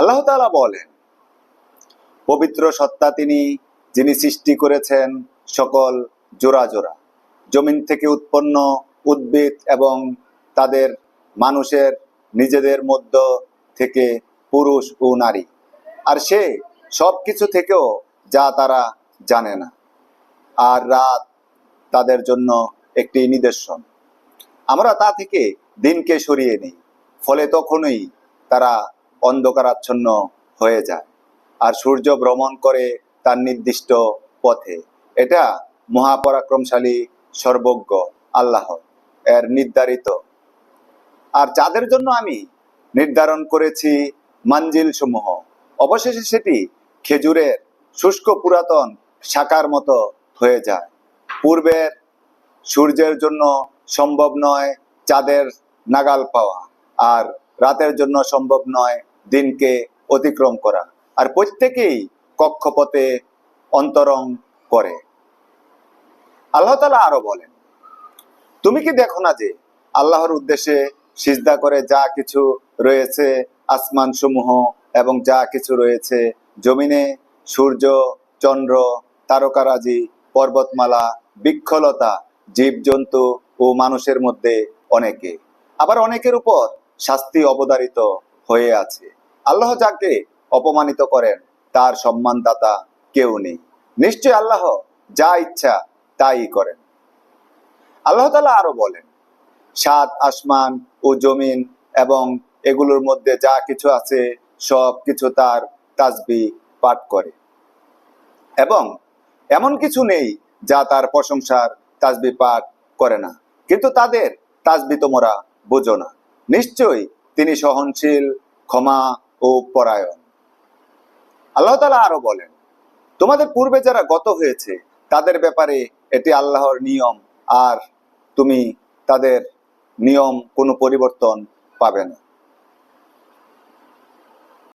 আল্লাহ তাআলা বলেন, পবিত্র সত্তা তিনি, যিনি সৃষ্টি করেছেন সকল জোড়া জোড়া জমিন থেকে উৎপন্ন উদ্ভিদ এবং তাদের মানুষের নিজেদের মধ্য থেকে পুরুষ ও নারী, আর সে সব কিছু থেকেও যা তারা জানে না। আর রাত তাদের জন্য একটি নিদর্শন, আমরা তা থেকে দিনকে সরিয়ে নিই, ফলে তখনই তারা অন্ধকারাচ্ছন্ন হয়ে যায়। আর সূর্য ভ্রমণ করে তার নির্দিষ্ট পথে। এটা মহাপরাক্রমশালী সর্বজ্ঞ আল্লাহ এর নির্ধারিত। আর চাঁদের জন্য আমি নির্ধারণ করেছি মঞ্জিল সমূহ, অবশেষে সেটি খেজুরের শুষ্ক পুরাতন শাখার মতো হয়ে যায়। পূর্বের সূর্যের জন্য সম্ভব নয় চাঁদের নাগাল পাওয়া, আর রাতের জন্য সম্ভব নয় দিনকে অতিক্রম করা। আর প্রত্যেকেই কক্ষপথে অন্তরং করে। আল্লাহ তাআলা আরো বলেন, তুমি কি দেখো না যে আল্লাহর উদ্দেশ্যে সিজদা করে যা কিছু রয়েছে আসমান সমূহ এবং যা কিছু রয়েছে জমিনে, সূর্য, চন্দ্র, তারকারাজি, পর্বতমালা, বৃক্ষলতা, জীবজন্তু ও মানুষের মধ্যে অনেকে, আবার অনেকের উপর শাস্তি অবধারিত হয়ে আছে। আল্লাহ যাকে অপমানিত করেন তার সম্মানদাতা কেউ নেই। নিশ্চয় আল্লাহ যা ইচ্ছা তাই করেন। আল্লাহ তাআলা আরো বলেন, সাত আসমান ও জমিন এবং এগুলোর মধ্যে যা কিছু আছে সব কিছু তার তাসবিহ পাঠ করে, এবং এমন কিছু নেই যা তার প্রশংসার তাসবিহ পাঠ করে না, কিন্তু তাদের তাসবিহ তোমরা বোঝো না। নিশ্চয়ই তিনি সহনশীল, ক্ষমা ও পরায়ণ। আল্লাহ তাআলা আরো বলেন, তোমাদের পূর্বে যারা গত হয়েছে তাদের ব্যাপারে এটি আল্লাহর নিয়ম, আর তুমি তাদের নিয়ম কোনো পরিবর্তন পাবে না।